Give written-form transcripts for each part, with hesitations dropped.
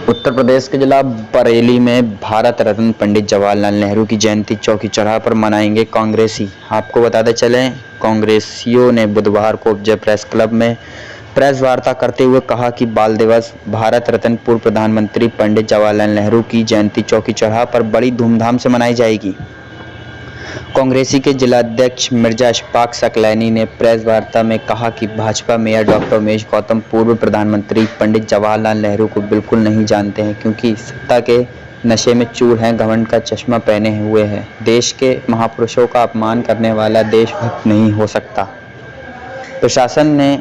उत्तर प्रदेश के जिला बरेली में भारत रत्न पंडित जवाहरलाल नेहरू की जयंती चौकी चौराहे पर मनाएंगे कांग्रेसी। आपको बताते चलें, कांग्रेसियों ने बुधवार को विजय प्रेस क्लब में प्रेस वार्ता करते हुए कहा कि बाल दिवस भारत रत्न पूर्व प्रधानमंत्री पंडित जवाहरलाल नेहरू की जयंती चौकी चौराहे पर बड़ी धूमधाम से मनाई जाएगी। कांग्रेसी के जिलाध्यक्ष मिर्जा इशफाक सकलैनी ने प्रेस वार्ता में कहा कि भाजपा मेयर डॉक्टर उमेश गौतम पूर्व प्रधानमंत्री पंडित जवाहरलाल नेहरू को बिल्कुल नहीं जानते हैं, क्योंकि सत्ता के नशे में चूर हैं, घमंड का चश्मा पहने हुए हैं। देश के महापुरुषों का अपमान करने वाला देशभक्त नहीं हो सकता। प्रशासन ने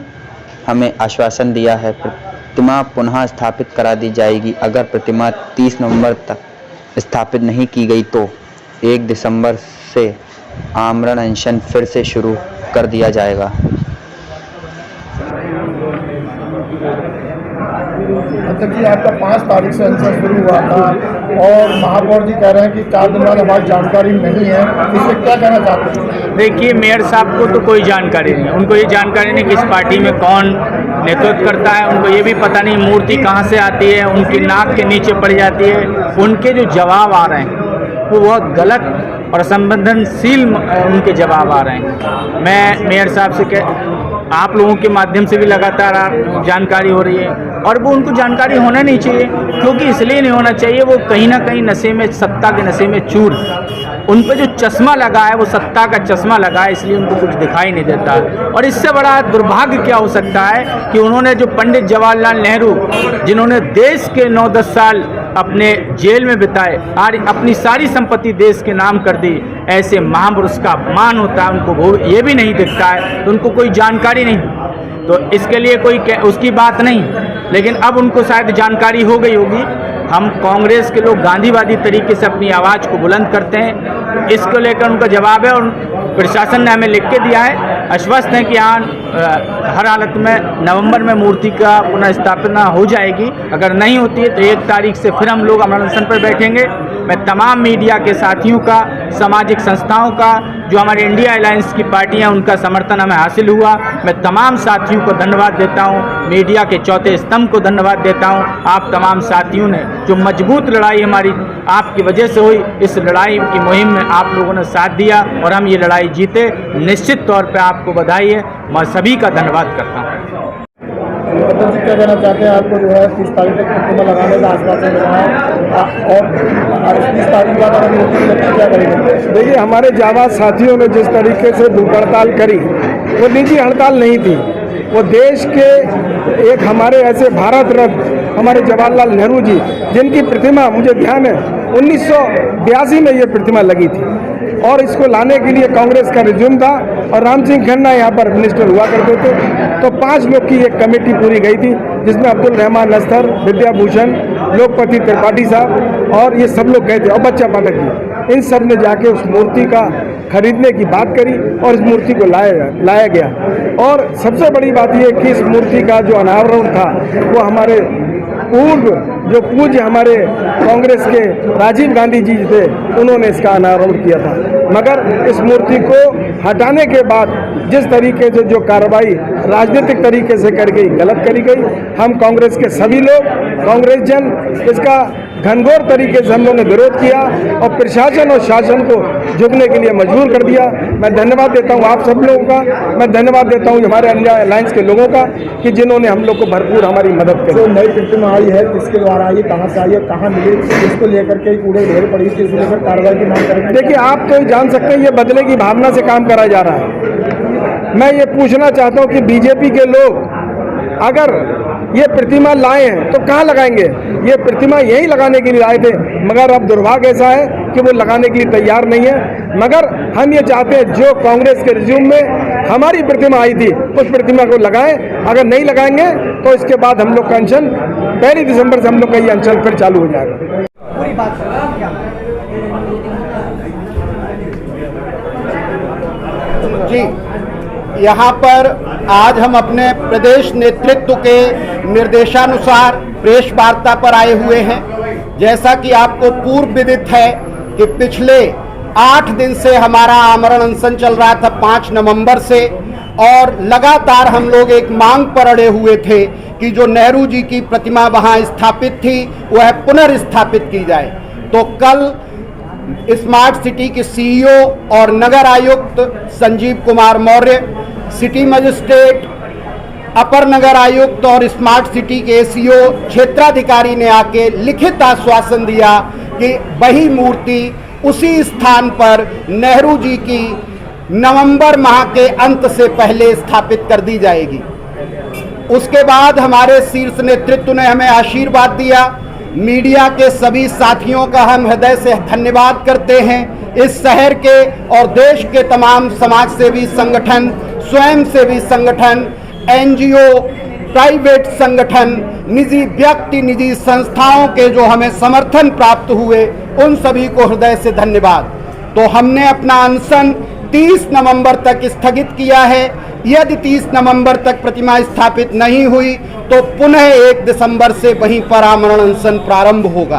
हमें आश्वासन दिया है, प्रतिमा पुनः स्थापित करा दी जाएगी। अगर प्रतिमा 30 नवंबर तक स्थापित नहीं की गई तो 1 दिसंबर से आमरण अनशन फिर से शुरू कर दिया जाएगा। जी, आपका 5 तारीख से अनशन शुरू हुआ था और महापौर जी कह रहे हैं कि 4 दिन बाद हमारी जानकारी नहीं है, इससे क्या कहना चाहते हैं? देखिए, मेयर साहब को तो कोई जानकारी नहीं, उनको ये जानकारी नहीं किस पार्टी में कौन नेतृत्व करता है, उनको ये भी पता नहीं मूर्ति कहाँ से आती है, उनकी नाक के नीचे पड़ जाती है। उनके जो जवाब आ रहे हैं वो बहुत गलत और संवेदनशील उनके जवाब आ रहे हैं। मैं मेयर साहब से आप लोगों के माध्यम से भी लगातार जानकारी हो रही है और वो उनको जानकारी होना नहीं चाहिए, क्योंकि इसलिए नहीं होना चाहिए, वो कहीं ना कहीं नशे में, सत्ता के नशे में चूर। उन पर जो चश्मा लगा है वो सत्ता का चश्मा लगा है, इसलिए उनको कुछ दिखाई नहीं देता। और इससे बड़ा दुर्भाग्य क्या हो सकता है कि उन्होंने जो पंडित जवाहरलाल नेहरू, जिन्होंने देश के 9-10 साल अपने जेल में बिताए और अपनी सारी संपत्ति देश के नाम कर दी, ऐसे महापुरुष का अपमान होता है, उनको ये भी नहीं दिखता है, तो उनको कोई जानकारी नहीं, तो इसके लिए कोई उसकी बात नहीं। लेकिन अब उनको शायद जानकारी हो गई होगी। हम कांग्रेस के लोग गांधीवादी तरीके से अपनी आवाज़ को बुलंद करते हैं, इसको लेकर उनका जवाब है और प्रशासन ने हमें लिख के दिया है, आश्वस्त है कि हर हालत में नवंबर में मूर्ति का पुनः स्थापना हो जाएगी। अगर नहीं होती है तो 1 तारीख से फिर हम लोग अमरण अनशन पर बैठेंगे। मैं तमाम मीडिया के साथियों का, सामाजिक संस्थाओं का, जो हमारे इंडिया अलायंस की पार्टियां, उनका समर्थन हमें हासिल हुआ। मैं तमाम साथियों को धन्यवाद देता हूं, मीडिया के चौथे स्तंभ को धन्यवाद देता हूं। आप तमाम साथियों ने जो मजबूत लड़ाई हमारी आपकी वजह से हुई, इस लड़ाई की मुहिम में आप लोगों ने साथ दिया और हम ये लड़ाई जीते। निश्चित तौर पर आपको बधाई है, मैं सभी का धन्यवाद करता हूँ। जी, क्या कहना चाहते हैं? आपको जो है 30 तारीख तक प्रतिमा लगाने का आश्वासन मिला है और 30 तारीख बाद क्या करेंगे? देखिए, हमारे जाबाज साथियों ने जिस तरीके से भूख हड़ताल करी, वो निजी हड़ताल नहीं थी, वो देश के एक हमारे ऐसे भारत रत्न हमारे जवाहरलाल नेहरू जी, जिनकी प्रतिमा मुझे ध्यान है 1982 में ये प्रतिमा लगी थी और इसको लाने के लिए कांग्रेस का रिज्यूम था और राम सिंह खन्ना यहाँ पर मिनिस्टर हुआ करते थे। तो 5 लोग की एक कमेटी पूरी गई थी, जिसमें अब्दुल रहमान नस्तर, विद्याभूषण, लोकपति त्रिपाठी साहब और ये सब लोग गए थे और बच्चा पाठक जी। इन सब ने जाके उस मूर्ति का खरीदने की बात करी और इस मूर्ति को लाया गया। और सबसे बड़ी बात यह कि इस मूर्ति का जो अनावरण था वो हमारे पूर्व जो पूज्य हमारे कांग्रेस के राजीव गांधी जी थे, उन्होंने इसका अनावरण किया था। मगर इस मूर्ति को हटाने के बाद जिस तरीके से जो कार्रवाई राजनीतिक तरीके से कर गई, गलत करी गई, हम कांग्रेस के सभी लोग, कांग्रेस जन इसका घनघोर तरीके से हम लोगों ने विरोध किया और प्रशासन और शासन को झुकने के लिए मजबूर कर दिया। मैं धन्यवाद देता हूं आप सब लोगों का, मैं धन्यवाद देता हूं हमारे इंडिया अलायंस के लोगों का कि जिन्होंने हम लोग को भरपूर हमारी मदद की। जो नई प्रतिमा आई है, किसके द्वारा आई, कहाँ से आई है, कहाँ मिली, इसको लेकर के कूड़े ढेर पड़ी थी, इसको लेकर कार्रवाई की मांग करेंगे। देखिए, आप तो जान सकते हैं ये बदले की भावना से काम करा जा रहा है। मैं ये पूछना चाहता हूँ कि बीजेपी के लोग अगर ये प्रतिमा लाए हैं तो कहाँ लगाएंगे? ये प्रतिमा यहीं लगाने के लिए लाए थे, मगर अब दुर्भाग्य ऐसा है कि वो लगाने के लिए तैयार नहीं है। मगर हम ये चाहते हैं जो कांग्रेस के रिज्यूम में हमारी प्रतिमा आई थी उस प्रतिमा को लगाएं। अगर नहीं लगाएंगे तो इसके बाद हम लोग का अनशन 1 दिसंबर से हम लोग का ये अनशन फिर चालू हो जाएगा। पूरी बात जी, यहाँ पर आज हम अपने प्रदेश नेतृत्व के निर्देशानुसार प्रेस वार्ता पर आए हुए हैं। जैसा कि आपको पूर्व विदित है कि पिछले 8 दिन से हमारा आमरण अनशन चल रहा था 5 नवंबर से, और लगातार हम लोग एक मांग पर अड़े हुए थे कि जो नेहरू जी की प्रतिमा वहाँ स्थापित थी वह पुनर्स्थापित की जाए। तो कल स्मार्ट सिटी के सीईओ और नगर आयुक्त संजीव कुमार मौर्य, सिटी मजिस्ट्रेट, अपर नगर आयुक्त और स्मार्ट सिटी के एसीओ क्षेत्राधिकारी ने आके लिखित आश्वासन दिया कि वही मूर्ति उसी स्थान पर नेहरू जी की नवंबर माह के अंत से पहले स्थापित कर दी जाएगी। उसके बाद हमारे शीर्ष नेतृत्व ने हमें आशीर्वाद दिया। मीडिया के सभी साथियों का हम हृदय से धन्यवाद करते हैं। इस शहर के और देश के तमाम समाज सेवी संगठन, स्वयं सेवी संगठन, एनजीओ, प्राइवेट संगठन, निजी व्यक्ति, निजी संस्थाओं के जो हमें समर्थन प्राप्त हुए, उन सभी को हृदय से धन्यवाद। तो हमने अपना अनशन 30 नवंबर तक स्थगित किया है। यदि 30 नवंबर तक प्रतिमा स्थापित नहीं हुई तो पुनः 1 दिसंबर से वहीं पर आमरण अनशन प्रारंभ होगा।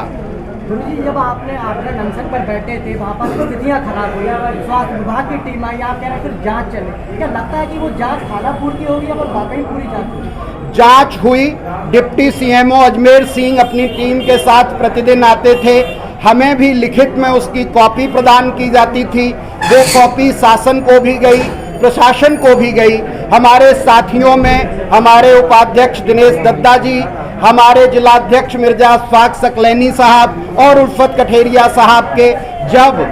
जब आपने आमरण अनशन पर बैठे थे, वहाँ पर स्थितियाँ खराब हुई, स्वास्थ्य विभाग की टीम आई, आप कह रहे हैं फिर जांच चले, क्या लगता है कि वो जांच खाना पूर्ति होगी या वाकई पूरी जांच होगी? जांच हुई। डिप्टी सीएमओ अजमेर सिंह अपनी टीम के साथ प्रतिदिन आते थे, हमें भी लिखित में उसकी कॉपी प्रदान की जाती थी। वो कॉपी शासन को भी गई, प्रशासन को भी गई। हमारे साथियों में हमारे उपाध्यक्ष दिनेश दत्ता जी, हमारे जिलाध्यक्ष मिर्जा अशफाक सकलैनी साहब और उल्फत कठेरिया साहब के जब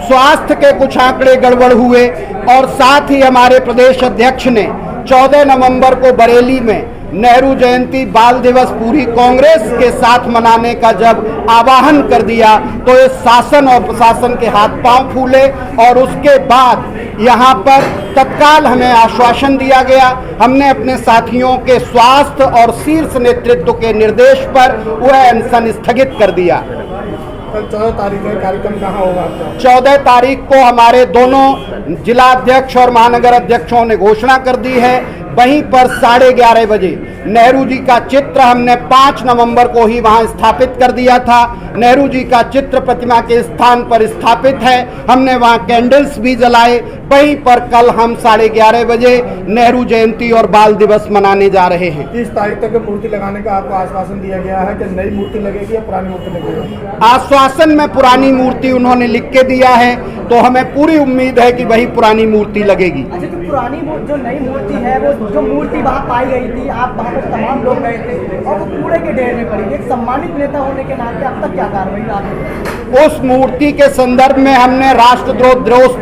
स्वास्थ्य के कुछ आंकड़े गड़बड़ हुए और साथ ही हमारे प्रदेश अध्यक्ष ने 14 नवंबर को बरेली में नेहरू जयंती बाल दिवस पूरी कांग्रेस के साथ मनाने का जब आह्वान कर दिया तो इस शासन और प्रशासन के हाथ पांव फूले और उसके बाद यहाँ पर तत्काल हमें आश्वासन दिया गया। हमने अपने साथियों के स्वास्थ्य और शीर्ष नेतृत्व के निर्देश पर वह अनशन स्थगित कर दिया। कल 14 तारीख है, कार्यक्रम कहाँ होगा? 14 तारीख को हमारे दोनों जिलाध्यक्ष और महानगर अध्यक्षों ने घोषणा कर दी है। वहीं पर 11:30 बजे नेहरू जी का चित्र हमने 5 नवंबर को ही वहां स्थापित कर दिया था। नेहरू जी का चित्र प्रतिमा के स्थान पर स्थापित है। हमने वहां कैंडल्स भी जलाए। वहीं पर कल हम 11:30 बजे नेहरू जयंती और बाल दिवस मनाने जा रहे हैं। 30 तारीख तक मूर्ति लगाने का आपको आश्वासन दिया गया है कि नई मूर्ति लगेगी या पुरानी मूर्ति लगेगी? आश्वासन में पुरानी मूर्ति उन्होंने लिख के दिया है, तो हमें पूरी उम्मीद है कि वही पुरानी मूर्ति लगेगी। अच्छा, जो पुरानी जो नई मूर्ति है, वो जो मूर्ति वहाँ पाई गई थी, आप वहाँ पर तमाम लोग गए थे और वो कूड़े के ढेर में पड़ी। एक सम्मानित नेता होने के नाते अब तक क्या कार्रवाई आपने? उस मूर्ति के संदर्भ में हमने राष्ट्रद्रोह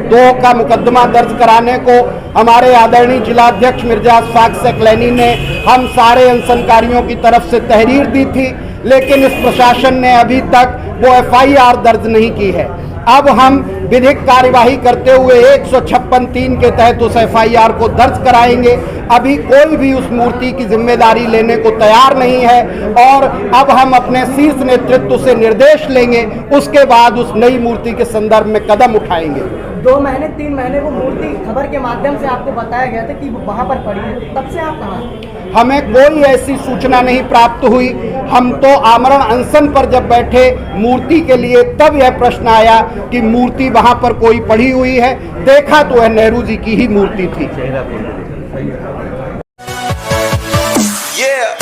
2 का मुकदमा दर्ज कराने को हमारे आदरणीय जिलाध्यक्ष मिर्जा अशफाक सकलैनी ने हम सारे अनशनकारियों की तरफ से तहरीर दी थी, लेकिन इस प्रशासन ने अभी तक वो FIR दर्ज नहीं की है। अब हम विधिक कार्यवाही करते हुए 156(3) के तहत उस FIR को दर्ज कराएंगे। अभी कोई भी उस मूर्ति की जिम्मेदारी लेने को तैयार नहीं है और अब हम अपने शीर्ष नेतृत्व से निर्देश लेंगे, उसके बाद उस नई मूर्ति के संदर्भ में कदम उठाएंगे। 2 महीने 3 महीने वो मूर्ति खबर के माध्यम से आपको बताया गया था कि वहाँ पर पड़ी है, तब से आप कहाँ? हमें कोई ऐसी सूचना नहीं प्राप्त हुई। हम तो आमरण अनशन पर जब बैठे मूर्ति के लिए, तब यह प्रश्न आया कि मूर्ति वहाँ पर कोई पड़ी हुई है। देखा तो वह नेहरू जी की ही मूर्ति थी। Yeah.